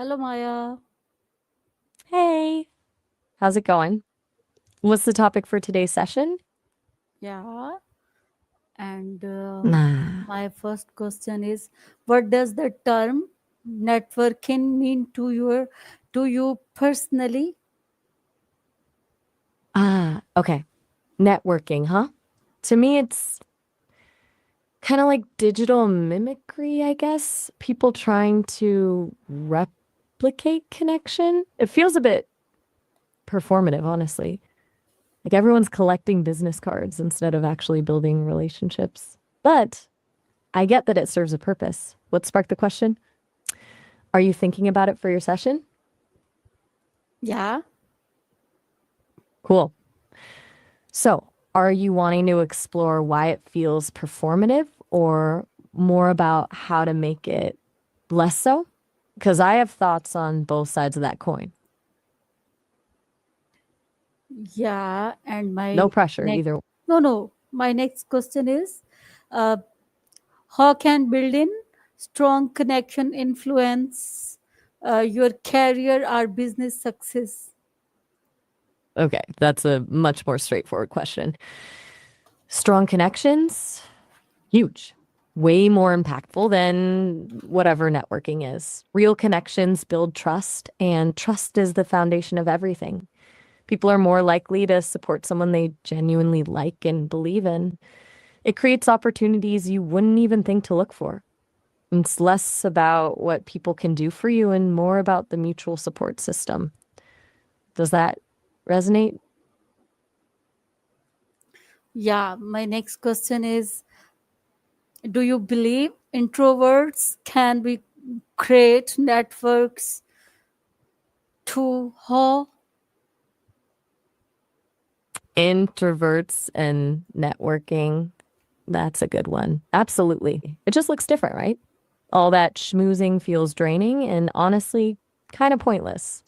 Hello, Maya. Hey, how's it going? What's the topic for today's session? Yeah, and Nah. my first question is, what does the term networking mean to you personally? Okay. Networking, huh? To me, it's kind of like digital mimicry, I guess. People trying to replicate connection. It feels a bit performative, honestly. Like everyone's collecting business cards instead of actually building relationships. But I get that it serves a purpose. What sparked the question? Are you thinking about it for your session? Yeah, Cool. So, are you wanting to explore why it feels performative or more about how to make it less so? Because I have thoughts on both sides of that coin. yeah, and No my pressure next either. no, my next question is, uh, how can building strong connection influence your career or business success? Okay, that's a much more straightforward question. Strong connections, huge. Way more impactful than whatever networking is. Real connections build trust, and trust is the foundation of everything. People are more likely to support someone they genuinely like and believe in. It creates opportunities you wouldn't even think to look for. It's less about what people can do for you and more about the mutual support system. Does that resonate? Yeah, my next question is, do you believe introverts can be create networks to how? Introverts and networking, that's a good one. Absolutely. It just looks different, right? All that schmoozing feels draining and honestly kind of pointless.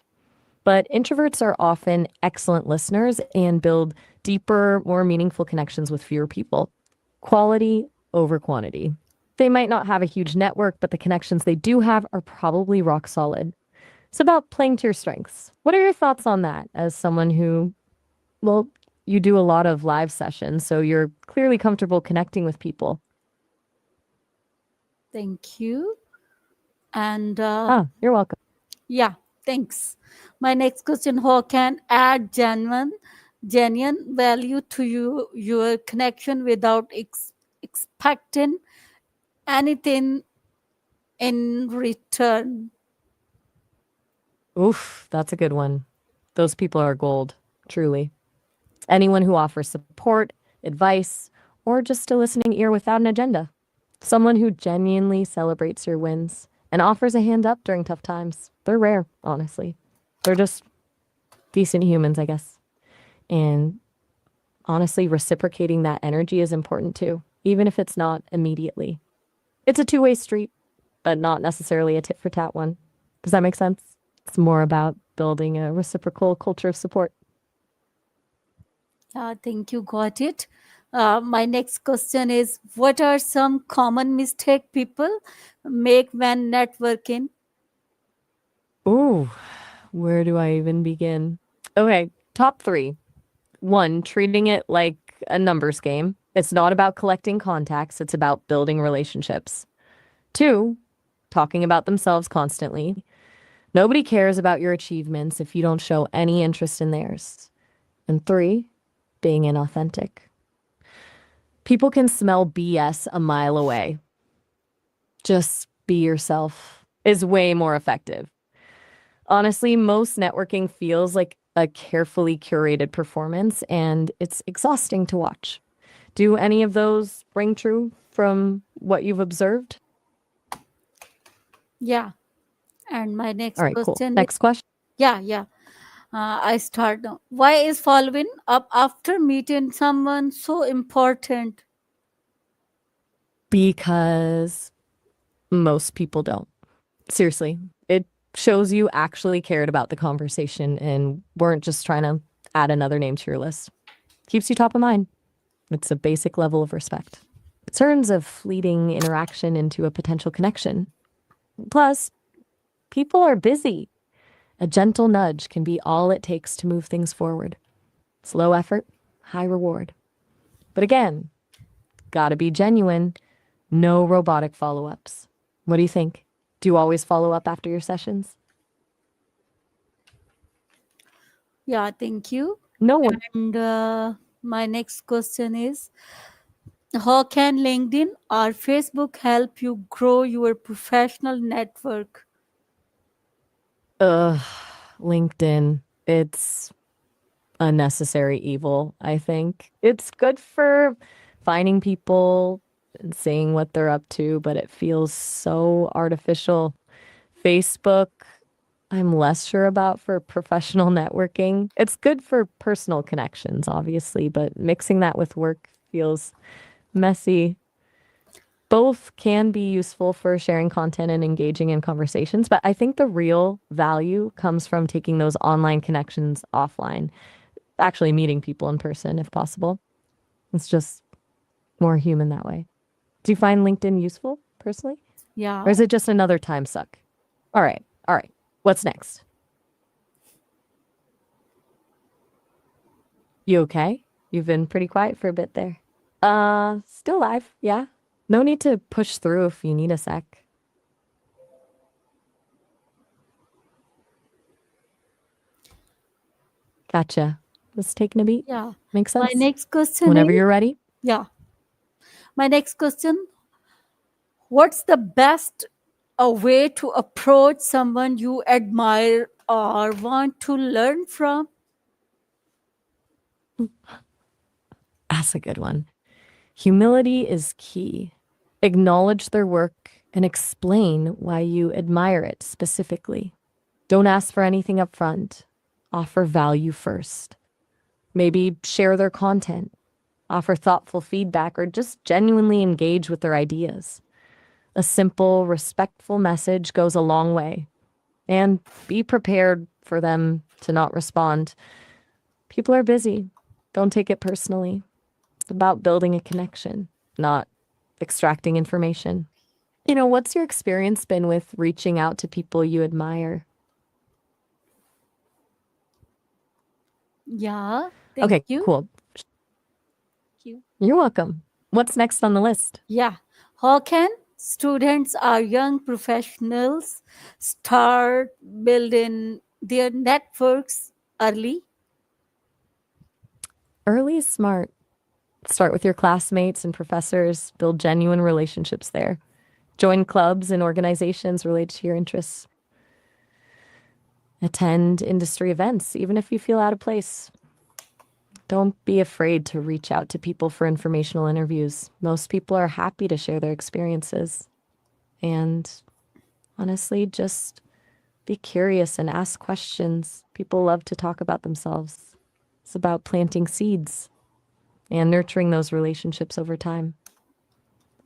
But introverts are often excellent listeners and build deeper, more meaningful connections with fewer people. Quality over quantity. They might not have a huge network, but the connections they do have are probably rock solid. It's about playing to your strengths. What are your thoughts on that as someone who, well, you do a lot of live sessions, so you're clearly comfortable connecting with people? Thank you. And You're welcome. yeah, thanks. My next question: how can add genuine value to your connection without expecting anything in return? Oof, that's a good one. Those people are gold, truly. Anyone who offers support, advice, or just a listening ear without an agenda. Someone who genuinely celebrates your wins and offers a hand up during tough times. They're rare, honestly. They're just decent humans, I guess. And honestly, reciprocating that energy is important too, even if it's not immediately. It's a two-way street, but not necessarily a tit for tat one. Does that make sense? It's more about building a reciprocal culture of support. Thank you, got it. My next question is, what are some common mistake people make when networking? Ooh, where do I even begin? Okay, top three. One, treating it like a numbers game. It's not about collecting contacts, it's about building relationships. Two, talking about themselves constantly. Nobody cares about your achievements if you don't show any interest in theirs. And three, being inauthentic. People can smell BS a mile away. Just be yourself is way more effective. Honestly, most networking feels like a carefully curated performance and it's exhausting to watch. Do any of those ring true from what you've observed? Yeah. And my All next right, cool. question is, Next question. yeah. I start now. Why is following up after meeting someone so important? Because most people don't. Seriously, it shows you actually cared about the conversation and weren't just trying to add another name to your list. Keeps you top of mind. It's a basic level of respect. It turns a fleeting interaction into a potential connection. Plus, People are busy. A gentle nudge can be all it takes to move things forward. Slow effort, high reward. But again, gotta be genuine. No robotic follow ups. What do you think? Do you always follow up after your sessions? Yeah, thank you. No one. And my next question is, how can LinkedIn or Facebook help you grow your professional network? Ugh, LinkedIn. It's a necessary evil, I think. It's good for finding people and seeing what they're up to, but it feels so artificial. Facebook, I'm less sure about for professional networking. It's good for personal connections, obviously, but mixing that with work feels messy. Both can be useful for sharing content and engaging in conversations, but I think the real value comes from taking those online connections offline, actually meeting people in person if possible. It's just more human that way. Do you find LinkedIn useful personally? Yeah. Or is it just another time suck? All right. All right. What's next? You okay? You've been pretty quiet for a bit there. Still live. Yeah. No need to push through if you need a sec. Gotcha. Just taking a beat. Yeah. Makes My sense. next question Whenever is, you're ready. yeah. My next question, what's the best way to approach someone you admire or want to learn from? That's a good one. Humility is key. Acknowledge their work and explain why you admire it specifically. Don't ask for anything up front. Offer value first. Maybe share their content, offer thoughtful feedback, or just genuinely engage with their ideas. A simple, respectful message goes a long way. And be prepared for them to not respond. People are busy. Don't take it personally. It's about building a connection, not extracting information. What's your experience been with reaching out to people you admire? Yeah. Thank Okay, you. cool. Thank you. You're welcome. What's next on the list? Yeah. How can students or young professionals start building their networks early? Early is smart. Start with your classmates and professors, build genuine relationships there. Join clubs and organizations related to your interests. Attend industry events, even if you feel out of place. Don't be afraid to reach out to people for informational interviews. Most people are happy to share their experiences. And honestly, just be curious and ask questions. People love to talk about themselves. It's about planting seeds and nurturing those relationships over time.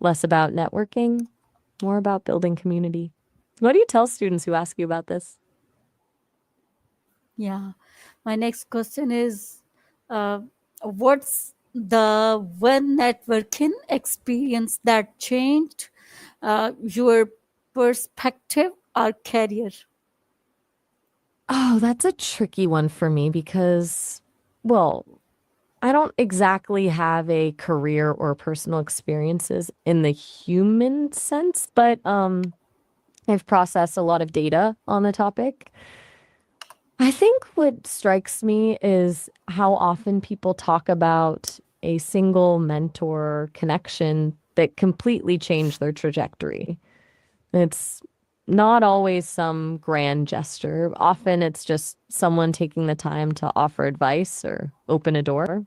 Less about networking, more about building community. What do you tell students who ask you about this? Yeah. My next question is, uh, what's the one networking experience that changed your perspective or career? Oh, that's a tricky one for me because, well, I don't exactly have a career or personal experiences in the human sense, but I've processed a lot of data on the topic. I think what strikes me is how often people talk about a single mentor connection that completely changed their trajectory. It's not always some grand gesture. Often it's just someone taking the time to offer advice or open a door.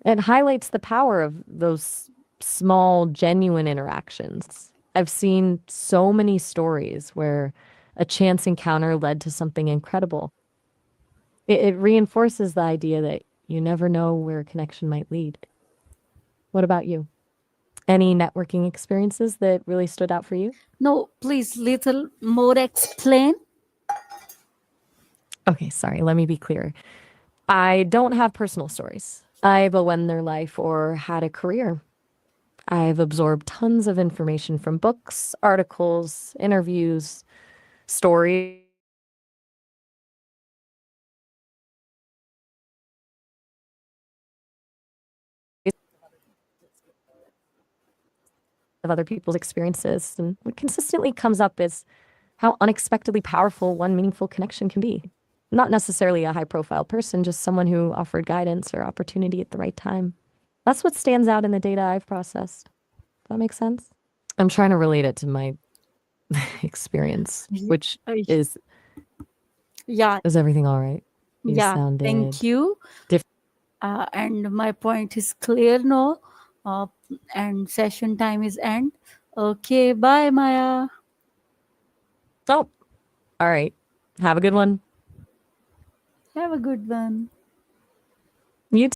It highlights the power of those small, genuine interactions. I've seen so many stories where a chance encounter led to something incredible. It reinforces the idea that you never know where a connection might lead. What about you? Any networking experiences that really stood out for you? No, please, little more explain. Okay, sorry, let me be clear. I don't have personal stories. I've won their life or had a career. I've absorbed tons of information from books, articles, interviews, stories of other people's experiences. And what consistently comes up is how unexpectedly powerful one meaningful connection can be. Not necessarily a high profile person, just someone who offered guidance or opportunity at the right time. That's what stands out in the data I've processed. Does that make sense? I'm trying to relate it to my experience, Ye- which uh, yeah, is everything all right? You yeah. sounded Thank you. different. And my point is clear now. Uh, and session time is end. Okay, bye, Maya. Oh, all right. Have a good one. Have a good one. You